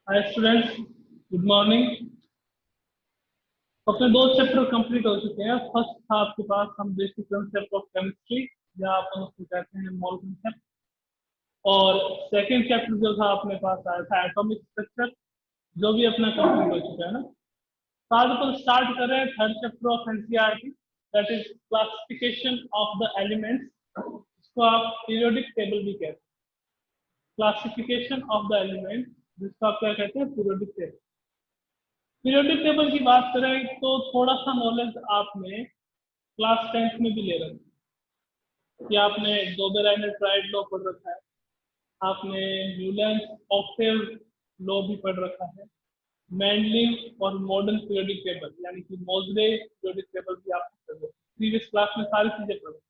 Hi students, good morning. अपने दो chapter complete हो चुके हैं। फर्स्ट था आपके पास हम बेसिक कंसेप्ट ऑफ केमिस्ट्री, या अपन उसको कहते हैं मोल कंसेप्ट। और सेकंड चैप्टर जो था अपने पास आया था एटॉमिक स्ट्रक्चर, जो भी अपना कंप्लीट हो चुका है ना। तो आज अपन स्टार्ट कर रहे हैं third chapter of NCERT, that is classification of the elements. इसको आप पीरियोडिक टेबल भी कहते हैं। क्लासिफिकेशन ऑफ द एलिमेंट, जिसको आप क्या कहते हैं, पीरियोडिक टेबल। पीरियोडिक टेबल की बात करें तो थोड़ा सा नॉलेज आपने क्लास 10th में भी ले रखा है, कि आपने डोबेराइनर ट्राइड लॉ पढ़ रखा है, आपने न्यूलैंड ऑक्टेव लॉ भी पढ़ रखा है, मैंडलिव और मॉडर्न पीरियोडिक टेबल यानी कि मोजले पीरियोडिक टेबल भी आप पढ़ रहे हैं। प्रीवियस क्लास में सारी चीजें पढ़ रहे हैं।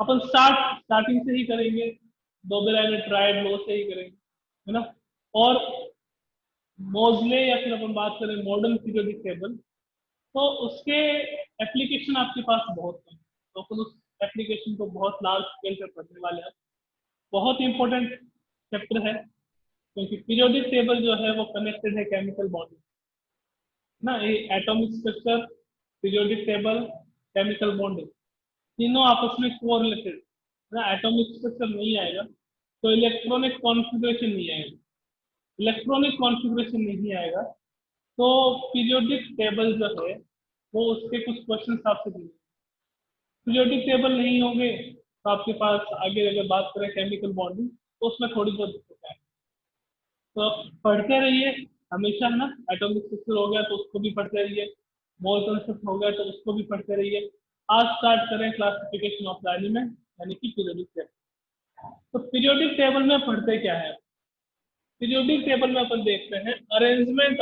अपन स्टार्टिंग से ही करेंगे, डोबेराइनर ट्राइड लॉ से ही करेंगे, है ना। और मोजले या फिर अपन बात करें मॉडर्न पीरियोडिक टेबल, तो उसके एप्लीकेशन आपके पास बहुत कम है। तो अपन उस एप्लीकेशन को बहुत लार्ज स्केल पे पढ़ने वाले हैं। बहुत इंपॉर्टेंट चैप्टर है, क्योंकि पीरियोडिक टेबल जो है वो कनेक्टेड है केमिकल बॉन्ड ना। ये atomic structure, periodic table, chemical bond, तीनों आपस में कोरिलेटेड ना। एटॉमिक स्ट्रक्चर नहीं आएगा तो इलेक्ट्रॉनिक कॉन्फ़िगरेशन नहीं आएगा, इलेक्ट्रॉनिक कॉन्फ़िगरेशन नहीं आएगा तो पीरियोडिक टेबल जो है वो उसके कुछ क्वेश्चन आपसे पूछे। पीरियोडिक टेबल नहीं होंगे तो आपके पास आगे अगर बात करें केमिकल बॉन्डिंग, तो उसमें थोड़ी बहुत दिक्कत है। तो पढ़ते रहिए हमेशा, है ना। एटॉमिक स्ट्रक्चर हो गया तो उसको भी पढ़ते रहिए, मोल कंसेप्ट हो गया तो उसको भी पढ़ते रहिए। आज स्टार्ट करें क्लासिफिकेशन ऑफ द एलिमेंट, यानी कि पीरियोडिक टेबल। तो पीरियोडिक टेबल में पढ़ते क्या है? पीरियोडिक टेबल में अपन देखते हैं arrangement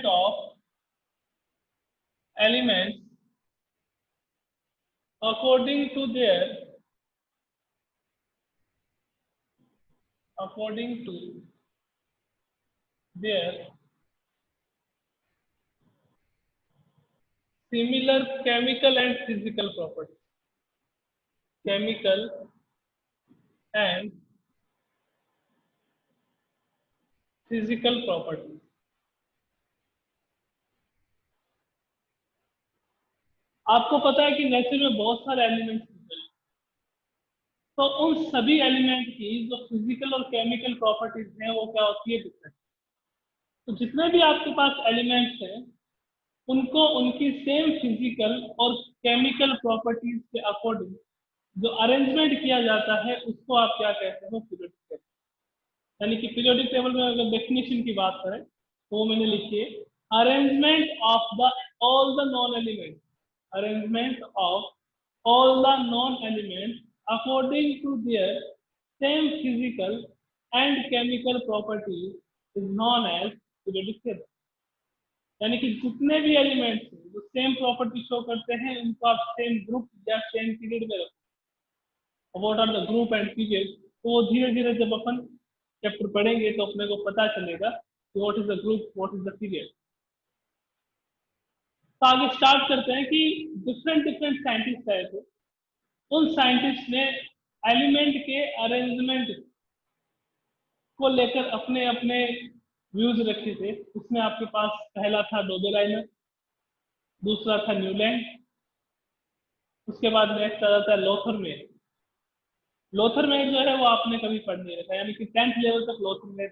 of elements according to their similar chemical and physical properties. Chemical and physical properties. आपको पता है कि नेचर में बहुत सारे एलिमेंट्स होते हैं, तो उन सभी एलिमेंट की जो फिजिकल और केमिकल प्रॉपर्टीज हैं वो क्या होती है, डिफरेंट। तो जितने भी आपके पास एलिमेंट्स हैं उनको उनकी सेम फिजिकल और केमिकल प्रॉपर्टीज के अकॉर्डिंग जो अरेंजमेंट किया जाता है उसको आप क्या कहते हैं, पीरियोडिक टेबल। यानी कि पीरियोडिक टेबल में अगर डेफिनेशन की बात करें तो वो मैंने लिखी है, arrangement of the all the non element, arrangement of all the non element according to their same physical and chemical properties is known as periodic table. यानी कि जितने भी एलिमेंट्स हैं जो सेम प्रॉपर्टी शो करते हैं उनको आप सेम ग्रुप या सेम पीरियड में रखो। What are the group and period, तो वो धीरे धीरे जब अपन चैप्टर पढ़ेंगे तो अपने को पता चलेगा कि what is the group, what is the period. तो आगे स्टार्ट करते हैं कि डिफरेंट डिफरेंट साइंटिस्ट आए थे। उन साइंटिस्ट ने एलिमेंट के अरेंजमेंट को लेकर अपने अपने व्यूज रखे थे। उसमें आपके पास पहला था डोबेराइनर, दूसरा था न्यूलैंड, उसके बाद नेक्स्ट आ जाता है लोथर में। लोथर में जो है वो आपने कभी पढ़ नहीं रखा, यानी कि 10th लेवल तक लोथर में।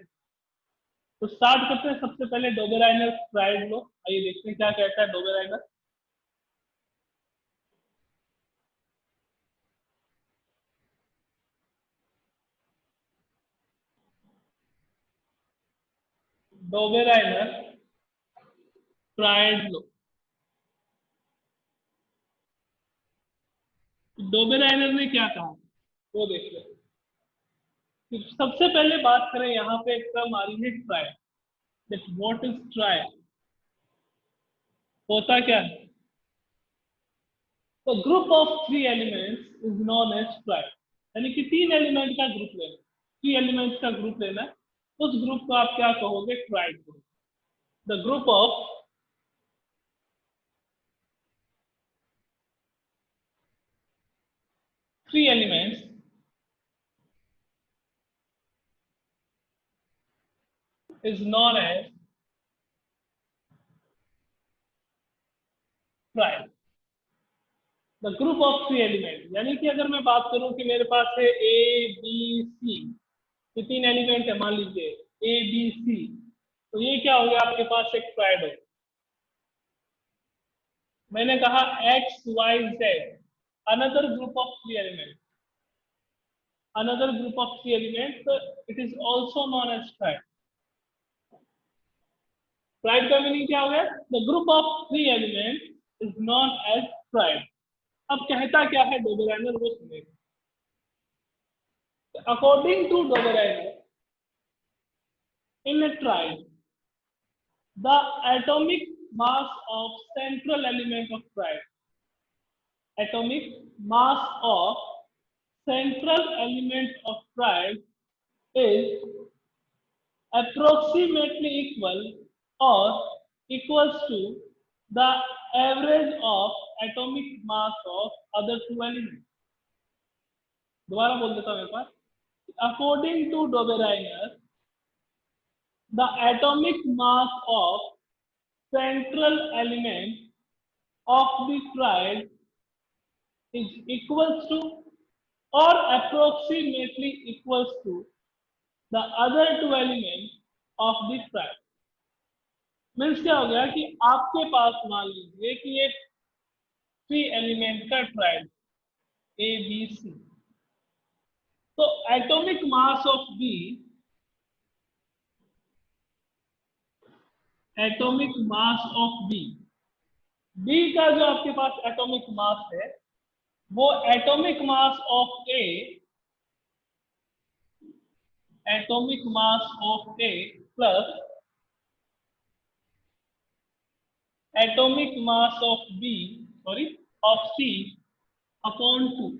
तो स्टार्ट करते हैं सबसे पहले डोबेराइनर ट्राइड लो। आइए देखते हैं क्या कहता है डोबेराइनर। डोबेराइनर ट्राइड लो। डोबेराइनर ने क्या कहा वो देख लो। सबसे पहले बात करें, यहाँ पे एक टर्म आ रही है triad. That what is triad, होता क्या है? तो group of three elements is known as triad. यानी कि तीन एलिमेंट का ग्रुप लेना, थ्री एलिमेंट्स का ग्रुप लेना, उस ग्रुप को आप क्या कहोगे, tried group. The group of three elements is known as triad. The group of three element, यानी कि अगर मैं बात करूं कि मेरे पास है ए बी सी, ये तीन एलिमेंट है, मान लीजिए ए बी सी, तो ये क्या हो गया आपके पास एक ट्रायड है। मैंने कहा X Y Z another group of three element, another group of three element, तो it is also known as triad. Triad का मीनिंग क्या हो गया? The group of three element is known as triad. अब कहता क्या है डोबेराइनर, वो सुनेगा। According to Dobereiner, in a triad, the atomic mass of central element of triad, atomic mass of central element of triad is approximately equal or equals to the average of atomic mass of other two elements. दोबारा बोल देता हूं एक बार। According to Dobereiner, the atomic mass of central element of the triad is equals to or approximately equals to the other two elements of the triad. Means क्या हो गया कि आपके पास मान लीजिए कि एक थ्री एलिमेंट का ट्रायड ए बी सी, तो atomic mass of B, atomic mass of B, B का जो आपके पास एटॉमिक मास है वो atomic mass of A, atomic mass of A plus atomic mass of B, sorry of C upon 2,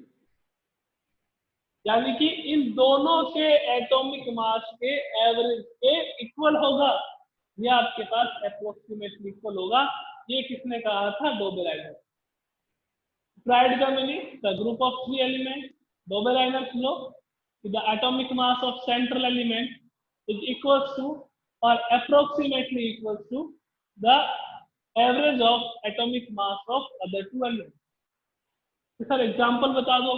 यानी कि इन दोनों के एटॉमिक मास के एवरेज के इक्वल होगा, ये आपके पास अप्रोक्सीमेटली इक्वल होगा। ये किसने कहा था? डोबेराइनर। ट्रायड का meaning the group of three element, Dobereiner law the atomic mass of central element is equals to और approximately equals to the average of atomic mass of other two element. Sir example बता दो,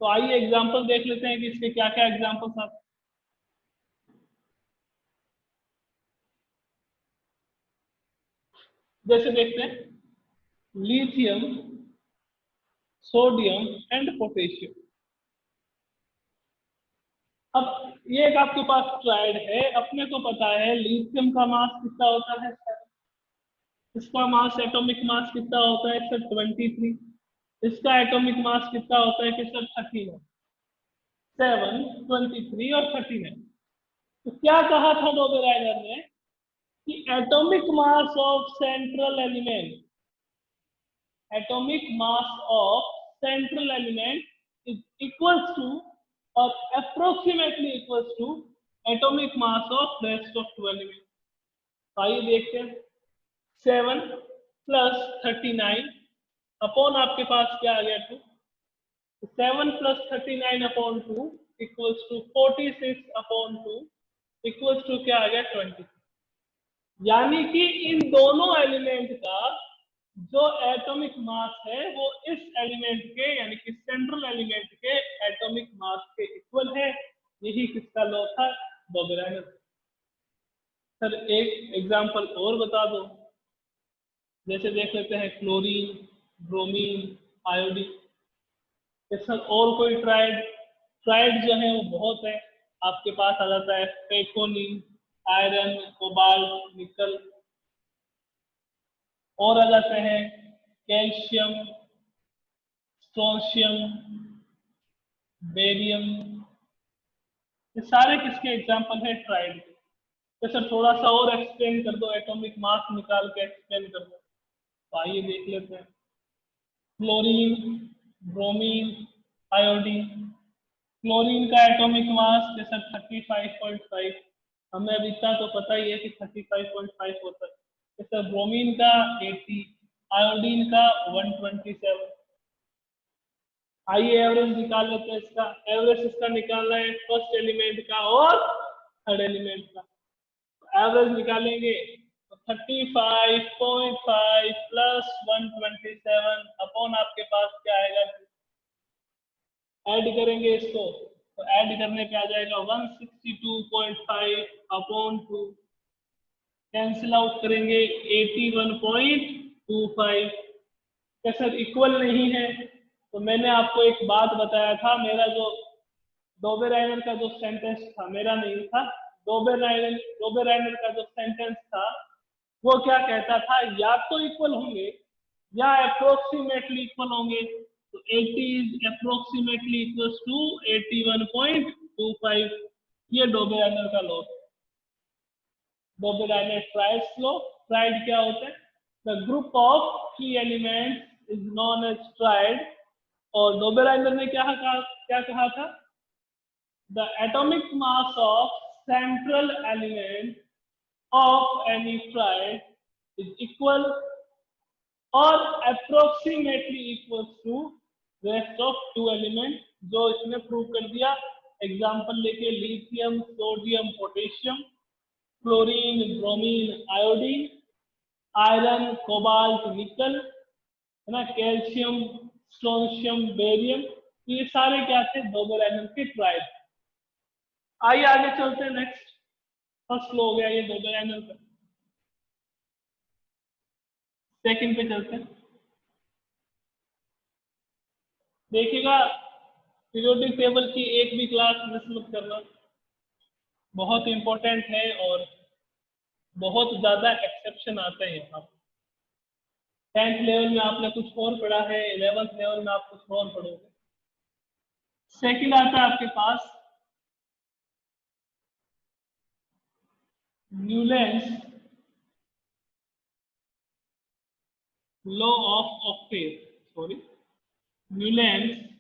तो आइए example देख लेते हैं कि इसके क्या क्या एग्जांपल्स आप। जैसे देखते हैं लिथियम, सोडियम एंड पोटेशियम। अब ये एक आपके पास ट्रायड है, अपने को पता है लिथियम का मास कितना होता है, इसका मास एटॉमिक मास कितना होता है सर 23, इसका एटॉमिक मास कितना होता है कि सर 39, 7, 23 और 39। तो क्या कहा था डोबेराइनर ने कि atomic mass of central element, atomic mass of central element is equals to और approximately equals to atomic mass of rest of two element. आइए देखते हैं 7 प्लस 39 अपॉन आपके पास क्या आ गया 2, 7 plus 39 upon 2 equals to 46 upon 2 equals to क्या आ गया 20। यानी कि इन दोनों एलिमेंट का जो एटॉमिक मास है वो इस एलिमेंट के यानी कि सेंट्रल एलिमेंट के एटॉमिक मास के इक्वल है। यही किसका लॉ था? डोबेराइनर। सर एक एग्जांपल और बता दो, जैसे देख लेते हैं क्लोरीन, ब्रोमीन, आयोडीन। सर और कोई ट्रायड? ट्रायड जो है वो बहुत है, आपके पास आ जाता है पेकोनिन, आयरन, कोबाल्ट, निकल, और आ जाते हैं कैल्शियम, स्ट्रोंशियम, बेरियम। ये सारे किसके एग्जांपल है? ट्रायड के। तो सर थोड़ा सा और एक्सप्लेन कर दो, एटॉमिक मास निकाल के एक्सप्लेन कर दो। तो आइए देख लेते हैं क्लोरीन, ब्रोमीन, आयोडीन। क्लोरीन का एटॉमिक मास जैसे 35.5, हमें अब इतना तो पता ही है कि 35.5 होता है। जैसे ब्रोमीन का 80, आयोडीन का 127। आइए एवरेज निकाल लेते हैं इसका। एवरेज इसका निकालना है फर्स्ट एलिमेंट का और थर्ड एलिमेंट का। एवरेज निकालेंगे तो 35.5 प्लस 127 अपॉन आपके पास क्या आएगा, ऐड करेंगे इसको तो ऐड करने पे आ जाएगा 162.5 अपॉन 2, कैंसिल आउट करेंगे 81.25। क्या सर इक्वल नहीं है? तो मैंने आपको एक बात बताया था, मेरा जो डोबेराइनर का जो सेंटेंस था, मेरा नहीं था, डोबेराइनर का जो सेंटेंस था वो क्या कहता था, या तो इक्वल होंगे या अप्रोक्सीमेटली इक्वल होंगे। तो 80 इज अप्रोक्सीमेटली इक्वल्स टू 81.25। ये डोबेराइनर का लॉ है। Dobereiner triads law. ट्राइड क्या होता है? द ग्रुप ऑफ की elements is known as triad. और डोबेराइनर ने क्या कहा था? The atomic mass of central element of any triad is equal or approximately equals to rest of two element। जो इसने प्रूव कर दिया। एग्जांपल लेके lithium, sodium, potassium, chlorine, bromine, iodine, iron, cobalt, निकल, है ना, कैल्शियम, स्ट्रोंशियम, बेरियम, ये सारे क्या थे? डोबेराइनर के ट्राइड। आइए आगे चलते हैं। नेक्स्ट फर्स्ट लो हो गया ये डोबेराइनर का। सेकंड पे चलते हैं। देखिएगा पीरियोडिक टेबल की एक भी क्लास मिस मत करना, बहुत इंपॉर्टेंट है और बहुत ज्यादा एक्सेप्शन आते हैं यहाँ। 10th लेवल में आपने कुछ और पढ़ा है, 11th लेवल में आप कुछ और पढ़ोगे। सेकंड आता है आपके पास Newlands law of octave, Newlands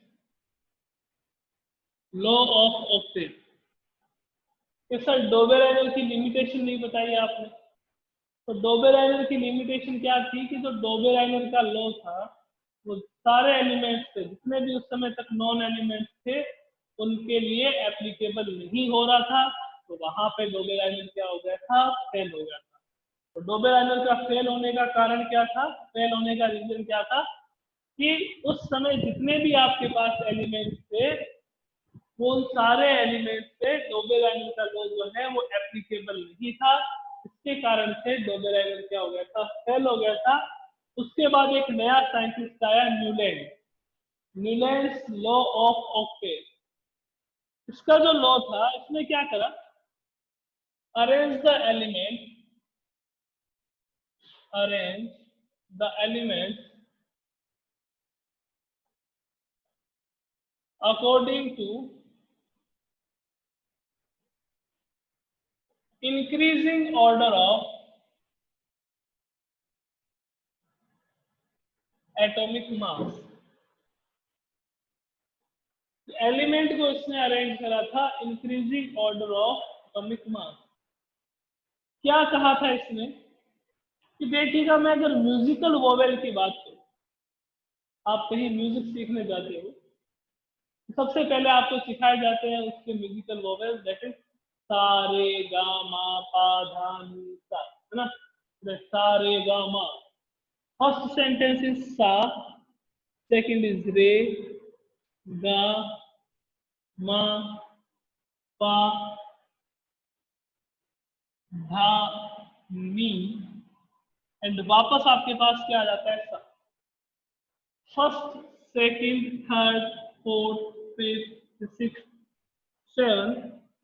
law of octave. Sir Dobereiner की लिमिटेशन नहीं बताई आपने। तो डोबेराइनर की लिमिटेशन क्या थी कि जो डोबेराइनर का लॉ था वो सारे एलिमेंट्स थे, जितने भी उस समय तक नॉन एलिमेंट्स थे उनके लिए एप्लीकेबल नहीं हो रहा था। तो वहां पे डोबेराइनर क्या हो गया था? फेल हो गया था। तो डोबेराइनर का फेल होने का कारण क्या था? फेल होने का रीजन क्या था कि उस समय जितने भी आपके पास एलिमेंट्स थे वो उन सारे एलिमेंट पे डोबेराइनर का लॉ जो है वो एप्लीकेबल नहीं था। इसके कारण से डोबेराइनर क्या हो गया था? फेल हो गया था। उसके बाद एक नया साइंटिस्ट आया, Newland, Newlands law of octave. इसका जो लॉ था इसने क्या करा? Arrange the element, arrange the element according to increasing order of atomic mass। Element को इसने अरेंज करा था increasing order of atomic mass. क्या कहा था इसने कि देखिएगा, मैं अगर म्यूजिकल वोवेल की बात करूं, आप कहीं म्यूजिक सीखने जाते हो सबसे पहले आपको सिखाए जाते हैं उसके म्यूजिकल वोवेल, दैट इज सा रे गा मा पा धा नी सा, है ना। सा रे गा मा, फर्स्ट सेंटेंस इज सा, सेकंड इज रे, गा, मा, पा, धा, नी, एंड वापस आपके पास क्या आ जाता है? सा। First, second, third, fourth, fifth, six, seven,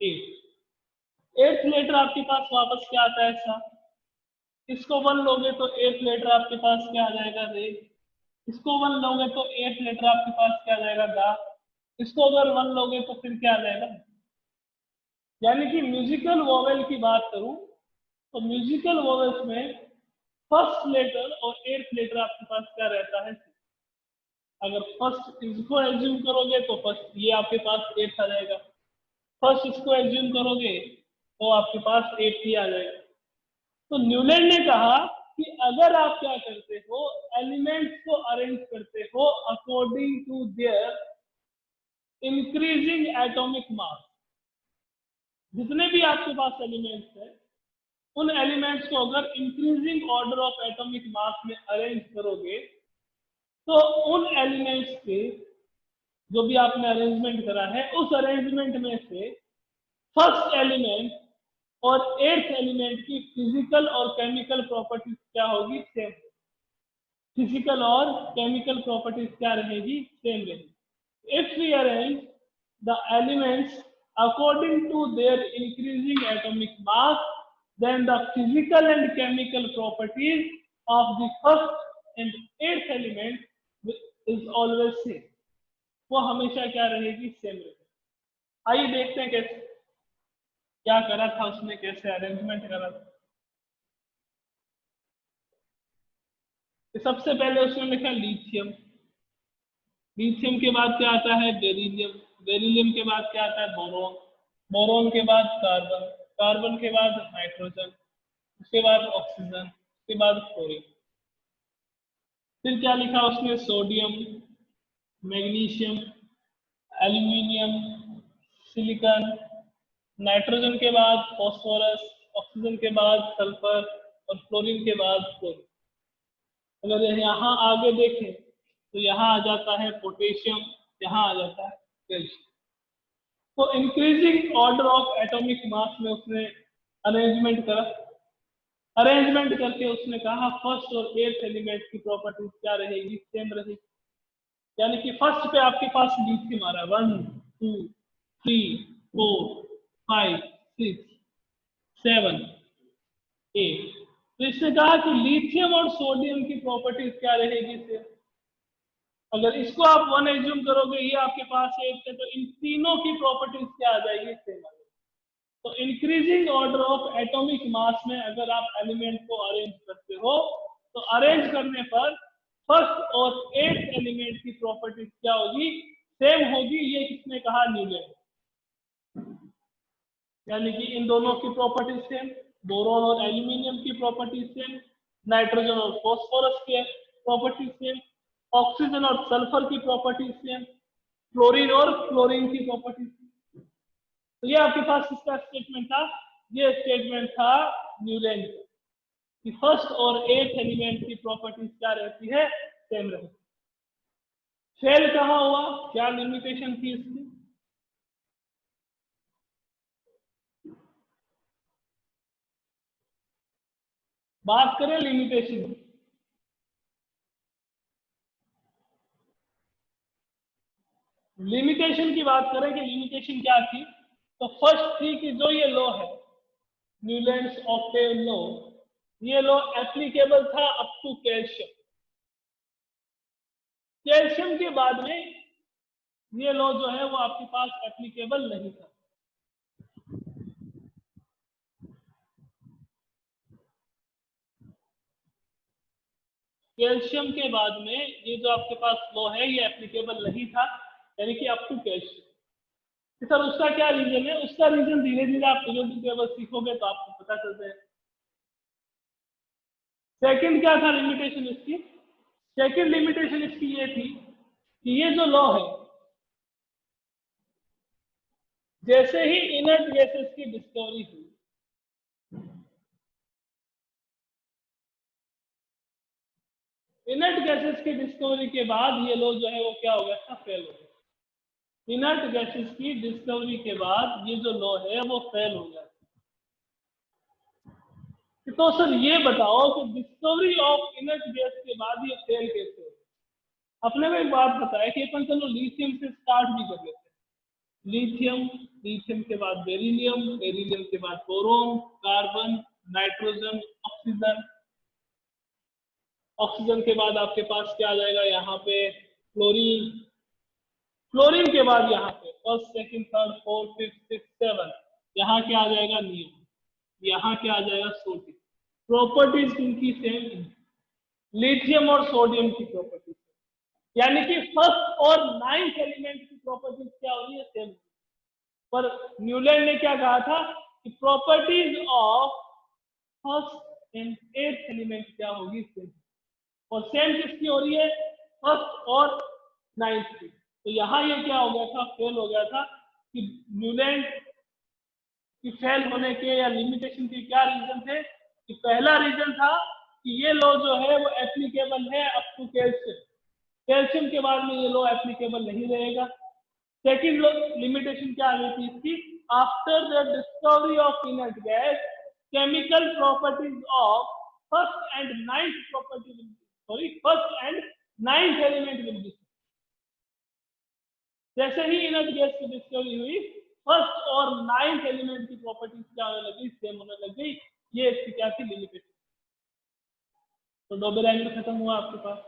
eight. Eighth letter आपके पास वापस क्या आता है? सा। इसको वन लोगे तो एट्थ लेटर आपके पास क्या आ जाएगा? रे। इसको वन लोगे तो एट्थ लेटर आपके पास क्या आ जाएगा? गा। इसको अगर वन लोगे तो फिर क्या आ जाएगा? यानी कि म्यूजिकल वोवेल की बात करूं तो म्यूजिकल वोवेल्स में फर्स्ट लेटर और एट्थ लेटर आपके पास क्या रहता है? अगर फर्स्ट इसको एज्यूम करोगे तो फर्स्ट ये आपके पास एट्थ आ जाएगा, फर्स्ट इसको एज्यूम करोगे तो आपके पास एट्थ ही आ जाएगा। तो न्यूलैंड ने कहा कि अगर आप क्या करते हो, एलिमेंट्स को अरेंज करते हो according to their increasing atomic mass, जितने भी आपके पास एलिमेंट्स है उन एलिमेंट्स को अगर इंक्रीजिंग ऑर्डर ऑफ एटॉमिक मास में अरेंज करोगे तो उन एलिमेंट्स के जो भी आपने अरेंजमेंट करा है उस अरेंजमेंट में से फर्स्ट एलिमेंट और एट्थ एलिमेंट की फिजिकल और केमिकल प्रॉपर्टीज क्या होगी, सेम। फिजिकल और केमिकल प्रॉपर्टीज क्या रहेगी, सेम रहेगी। If we arrange the elements according to their increasing atomic mass, then the physical and chemical properties of the first and eighth element is always same। वो हमेशा क्या रहेगी, same रहेगी। आइए देखते हैं कैसे, क्या करा था उसने, कैसे अरेंजमेंट करा था। सबसे पहले उसने लिखा लिथियम, लिथियम के बाद क्या आता है, बेरिलियम, बेरिलियम के बाद क्या आता है, बोरोन, बोरोन के बाद कार्बन, कार्बन के बाद नाइट्रोजन, उसके बाद ऑक्सीजन, उसके बाद क्लोरीन। फिर क्या लिखा उसने, sodium, magnesium, aluminium, silicon, nitrogen के बाद फॉस्फोरस, ऑक्सीजन के बाद सल्फर और फ्लोरीन के बाद क्लोरीन। अगर यहाँ आगे देखें तो यहाँ आ जाता है पोटेशियम, यहाँ आ जाता है कैल्शियम। तो इंक्रीजिंग ऑर्डर ऑफ एटॉमिक मास में उसने अरेंजमेंट करा, अरेंजमेंट करके उसने कहा फर्स्ट और एट्थ एलिमेंट की प्रॉपर्टीज क्या रहेगी, सेम रहेगी। यानी कि फर्स्ट पे आपके पास लिथियम आ रहा है 1 2 3 4 5 6 7 8। तो इसने कहा कि लिथियम और सोडियम की प्रॉपर्टीज क्या रहेगी, सेम। अगर इसको आप 1 एज्यूम करोगे, ये आपके पास एक है, तो इन तीनों की प्रॉपर्टीज क्या आ जाएगी, सेम आ जाएगी। तो इंक्रीजिंग ऑर्डर ऑफ एटॉमिक मास में अगर आप एलिमेंट को अरेंज करते हो तो अरेंज करने पर फर्स्ट और एट्थ एलिमेंट की प्रॉपर्टीज क्या होगी, सेम होगी। ये किसने कहा, न्यूलैंड। यानी कि इन दोनों की प्रॉपर्टीज सेम, बोरोन और एल्यूमिनियम की प्रॉपर्टीज सेम, नाइट्रोजन और फॉस्फोरस की प्रॉपर्टीज सेम, ऑक्सीजन और सल्फर की प्रॉपर्टीज सेम, फ्लोरीन और क्लोरीन की प्रॉपर्टीज सेम। तो ये आपके पास इसका स्टेटमेंट था, ये स्टेटमेंट था न्यूलैंड कि फर्स्ट और एट्थ एलिमेंट की प्रॉपर्टीज क्या रहती है, सेम रहती है। फेल कहाँ हुआ, क्या लिमिटेशन थी इसकी, बात करें लिमिटेशन की। लिमिटेशन की बात करें कि लिमिटेशन क्या थी, तो फर्स्ट थी कि जो ये लॉ है, न्यूलैंड्स ऑक्टेव लॉ, ये लॉ एप्लीकेबल था अप टू कैल्शियम। कैल्शियम के बाद में ये लॉ जो है वो आपके पास एप्लीकेबल नहीं था। कैल्शियम के बाद में ये जो आपके पास लॉ है ये एप्लीकेबल नहीं था, यानी कि अप टू कैल्शियम। सर उसका क्या रीजन है, उसका रीजन धीरे धीरे आप पीरियोडिक टेबल सीखोगे तो आपको पता चलता है। सेकंड क्या था लिमिटेशन इसकी, सेकंड लिमिटेशन इसकी ये थी कि ये जो लॉ है, जैसे ही इनर्ट गैसेस की डिस्कवरी हुई, इनर्ट गैसेस की डिस्कवरी के बाद ये लॉ जो है वो क्या हो गया था, फेल हो गया। इनर्ट गैसेस की डिस्कवरी के बाद ये जो लॉ है वो फेल हो गया। तो सर ये बताओ कि डिस्कवरी ऑफ इनर्ट गैस के बाद ये फेल कैसे हो? अपने को एक बात बताया कि अपन चलो लिथियम से स्टार्ट भी कर लेते हैं। लिथियम, लिथियम के बाद बेरिलियम, बेरिलियम के बाद boron, carbon, nitrogen, oxygen, oxygen के बाद आपके पास क्या आ जाएगा, यहाँ पे क्लोरीन, क्लोरीन के बाद यहाँ पे first second third fourth fifth six seven, यहाँ क्या आ जाएगा, नियम, यहाँ क्या आ जाएगा, सोडियम। प्रॉपर्टीज इनकी सेम, लिथियम और सोडियम की प्रॉपर्टीज, यानी कि फर्स्ट और नाइन्थ एलिमेंट की प्रॉपर्टीज क्या हो रही है, सेम। पर न्यूलैंड ने क्या कहा था कि properties of first and eighth element क्या होगी, सेम। और सेम किसकी हो रही है, फर्स्ट और नाइन्थ की। तो यहाँ ये क्या हो गया था, फेल हो गया था। कि न्यूलैंड की फेल होने के या लिमिटेशन के क्या रीजन थे। कि पहला रीजन था कि ये लॉ जो है वो एप्लीकेबल है अप टू कैल्शियम, कैल्शियम के बाद में ये लॉ एप्लीकेबल नहीं रहेगा। सेकंड लिमिटेशन क्या आ गई थी इसकी, after the discovery of inert gas chemical properties of first and ninth property first and ninth element will be. जैसे ही इनर्ट गैस की डिस्कवरी हुई फर्स्ट और नाइन्थ एलिमेंट की प्रॉपर्टीज क्या होने लगी, सेम होने लग गई। ये इसकी क्या थी, लिमिटेशन। तो डोबेर एंगल खत्म हुआ आपके पास।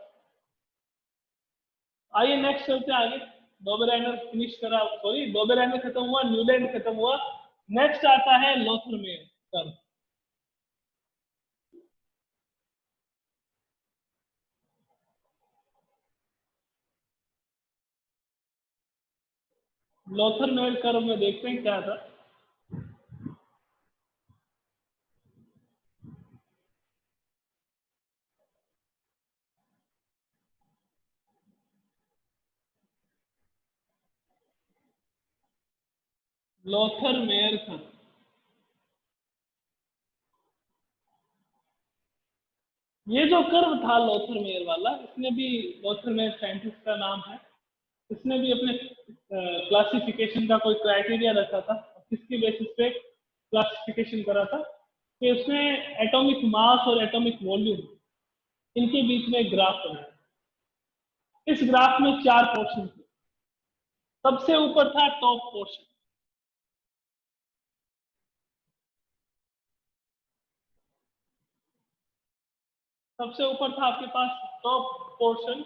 आइए नेक्स्ट चलते आगे। डोबेर एंगल फिनिश करा, सॉरी डोबेर एंगल खत्म हुआ, न्यूलैंड खत्म हुआ। नेक्स्ट आता है लोथरमेयर कर्व। लोथरमेयर कर्व में देखते हैं क्या था। लोथरमेयर कर्व, ये जो कर्व था लोथरमेयर वाला, इसने भी, लोथरमेयर साइंटिस्ट का नाम है, इसने भी अपने क्लासिफिकेशन का कोई क्राइटेरिया रखा था। किसके बेसिस पे क्लासिफिकेशन करा था कि उसने एटॉमिक मास और एटॉमिक वॉल्यूम इनके बीच में ग्राफ बनाया। इस ग्राफ में 4 पोर्शन थे। सबसे ऊपर था टॉप पोर्शन, सबसे ऊपर था आपके पास टॉप पोर्शन।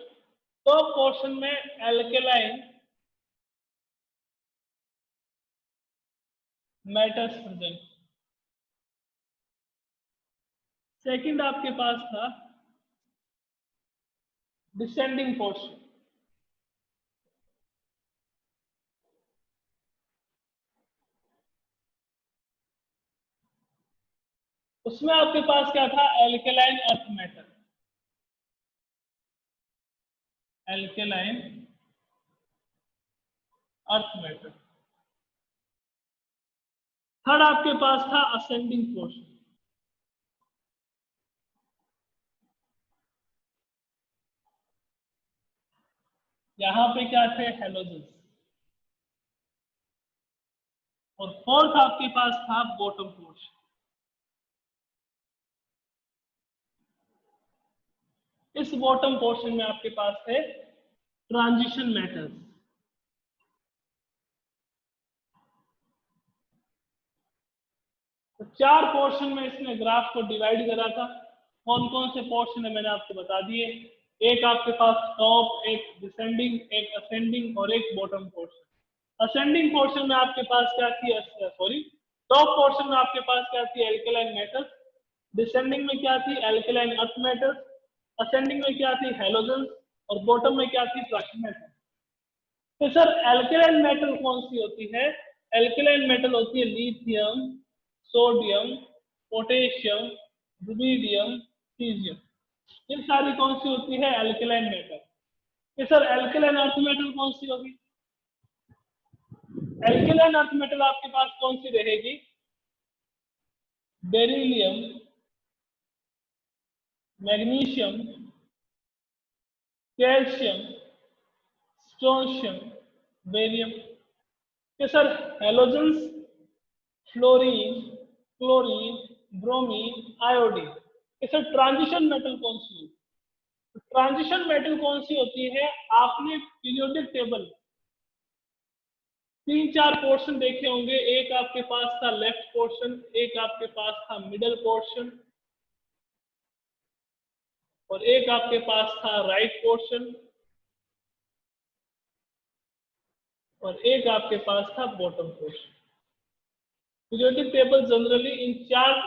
टॉप पोर्शन में एल्केलाइन मेटल्स प्रेजेंट। सेकंड आपके पास था डिसेंडिंग पोर्शन, उसमें आपके पास क्या था, alkaline earth metal, alkaline earth metal. Third आपके पास था असेंडिंग पोर्शन, यहां पे क्या थे, हेलोजन्स। और फोर्थ आपके पास था बॉटम पोर्शन। इस बॉटम पोर्शन में आपके पास थे ट्रांजिशन मेटल्स। तो 4 पोर्शन में इसने ग्राफ को डिवाइड करा था। कौन कौन से पोर्शन है मैंने आपको बता दिए। एक आपके पास टॉप, एक डिसेंडिंग, एक असेंडिंग और एक बॉटम पोर्शन। असेंडिंग पोर्शन में आपके पास क्या थी, सॉरी टॉप पोर्शन में आपके पास क्या थी, एल्केलाइन मेटल्स। डिसेंडिंग में क्या थी, एल्केलाइन अर्थ मेटल्स। असेंडिंग में क्या थी, हेलोजन्स। और बॉटम में क्या थी, ट्रांजिशन मेटल। तो सर एल्केलाइन मेटल कौन सी होती है, एल्केलाइन मेटल होती है lithium, sodium, potassium, rubidium, caesium. ये सारी कौन सी होती है, एल्केलाइन मेटल। ये सर एल्केलाइन अर्थ मेटल कौन सी होगी, एल्केलाइन अर्थ मेटल आपके पास कौन सी रहेगी, beryllium, magnesium, calcium, strontium, barium. ये sir halogens, fluorine, chlorine, bromine, iodine. ये सर ट्रांजिशन मेटल कौन सी होती है, ट्रांजिशन मेटल कौन सी होती है, आपने पीरियोडिक टेबल 3-4 पोर्शन देखे होंगे। एक आपके पास था लेफ्ट पोर्शन, एक आपके पास था मिडल पोर्शन, और एक आपके पास था राइट पोर्शन, और एक आपके पास था bottom portion. Periodic table generally in 4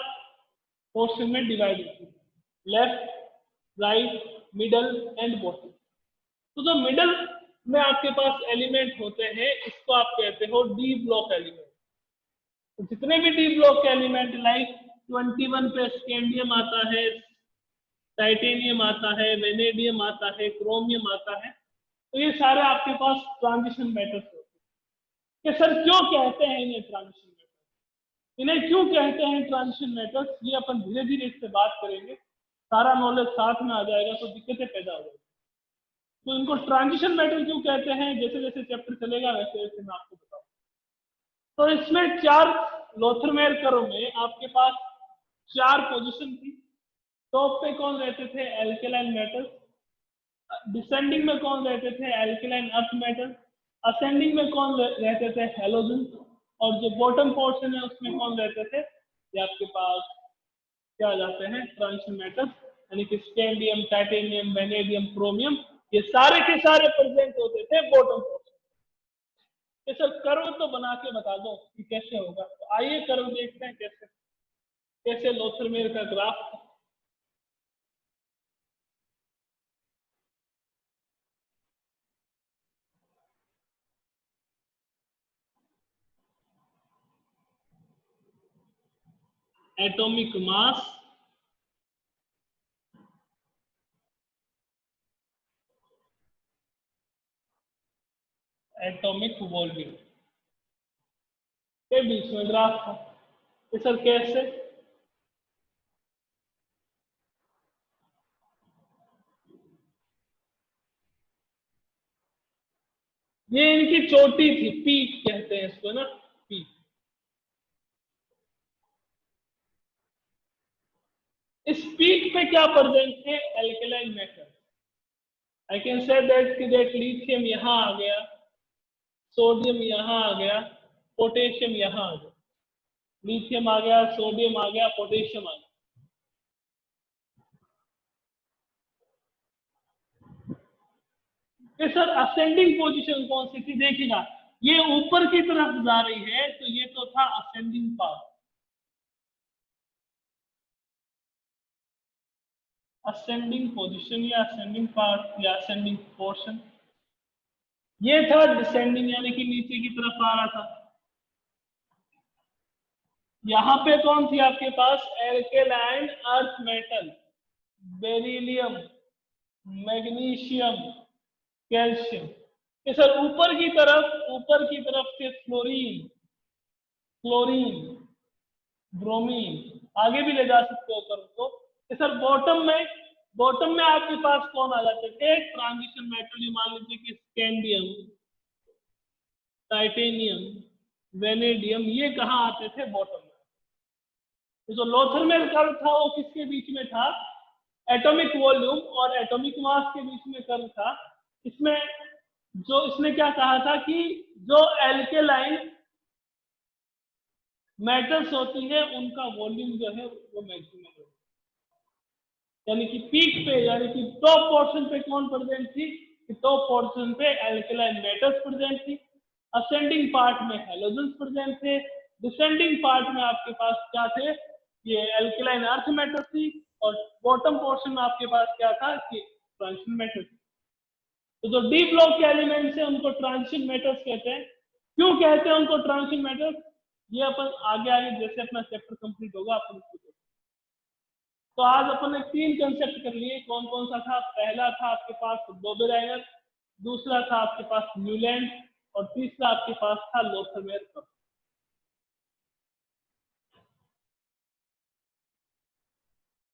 portion में डिवाइड होती है, left, right, middle and bottom. तो जो मिडल में आपके पास एलिमेंट होते हैं इसको आप कहते हो डी ब्लॉक एलिमेंट। तो जितने भी डी ब्लॉक के एलिमेंट लाइक 21 पे स्कैंडियम आता है, टाइटेनियम आता है, वेनेडियम आता है, क्रोमियम आता है, तो ये सारे आपके पास ट्रांजिशन मेटल्स होते हैं। कि सर क्यों कहते हैं इन्हें ट्रांजिशन मेटल्स, इन्हें क्यों कहते हैं ट्रांजिशन मेटल्स, ये अपन धीरे धीरे इससे बात करेंगे, सारा नॉलेज साथ में आ जाएगा तो दिक्कतें पैदा हो जाएगी। तो इनको ट्रांजिशन मेटल क्यों कहते हैं, जैसे जैसे चैप्टर चलेगा वैसे वैसे मैं आपको बताऊंगा। तो इसमें 4 लोथरमेयर कर्व में आपके पास 4 पोजीशन थी। टॉप पे कौन रहते थे, एल्केलाइन मेटल्स, डिसेंडिंग में कौन रहते थे, एल्केलाइन अर्थ मेटल, असेंडिंग में कौन रहते थे, हेलोजन, और जो बॉटम पोर्शन है उसमें कौन रहते थे, ये आपके पास क्या आ जाते हैं, ट्रांजिशन मेटल्स, यानी कि स्कैंडियम, टाइटेनियम, वेनेडियम, क्रोमियम, ये सारे के सारे प्रेजेंट होते थे बॉटम पोर्शन। ये सर कर्व तो बना के बता दो कि कैसे होगा, तो आइए कर्व देखते हैं कैसे कैसे लोथरमेयर का graph. Atomic mass, atomic volume के बीच में ग्राफ था। ये सर कैसे, ये इनकी चोटी थी, पीक कहते हैं इसको ना, पीक। इस पीक पे क्या प्रेजेंट थे, alkaline metal. I can say that lithium यहां आ गया, सोडियम यहां आ गया, पोटेशियम यहां आ गया, लिथियम आ गया, सोडियम आ गया, पोटेशियम आ गया। ये सर असेंडिंग पोजीशन कौन सी थी, देखिएगा ये ऊपर की तरफ जा रही है तो ये तो था असेंडिंग पार्ट, असेंडिंग पोजीशन या असेंडिंग पार्ट या असेंडिंग पोर्शन। ये था डिसेंडिंग यानी कि नीचे की तरफ आ रहा था। यहां पे कौन थी आपके पास, alkaline earth metal, beryllium, magnesium, calcium. ये सर ऊपर की तरफ से फ्लोरीन, क्लोरीन, ब्रोमीन, आगे भी ले जा सकते हो कर्व को। ये सर बॉटम में आपके पास कौन आ जाते थे, ट्रांजिशन मेटल, ये मान लीजिए कि स्कैंडियम, टाइटेनियम, वेनेडियम, ये कहाँ आते थे, बॉटम में। तो जो लोथरमेयर कर्व था वो किसके बीच में था, एटॉमिक वॉल्यूम और एटॉमिक मास के बीच में कर्व था। इसमें जो इसने क्या कहा था कि जो एल्केलाइन मेटल्स होती है उनका वॉल्यूम जो है वो मैक्सिमम है, यानी कि पीक पे, यानी कि टॉप पोर्शन पे कौन प्रेजेंट थी, कि टॉप पोर्शन पे एल्केलाइन मेटल्स प्रेजेंट थी, असेंडिंग पार्ट में हेलोजन्स प्रेजेंट थे, डिसेंडिंग पार्ट में आपके पास क्या थे, ये एल्केलाइन अर्थ मेटल्स थी, और बॉटम पोर्शन में आपके पास क्या था, कि ट्रांजिशन मेटल्स। तो जो डी ब्लॉक के एलिमेंट्स है उनको ट्रांजिशन मेटल्स कहते हैं। क्यों कहते हैं उनको ट्रांजिशन मेटल्स, ये अपन आगे आगे जैसे अपना चैप्टर कंप्लीट होगा अपन उसको। तो आज अपन ने 3 कंसेप्ट कर लिए, कौन कौन सा था, पहला था आपके पास बोबेराइनर, दूसरा था आपके पास न्यूलैंड, और तीसरा आपके पास था लोथरमेयर कर्व।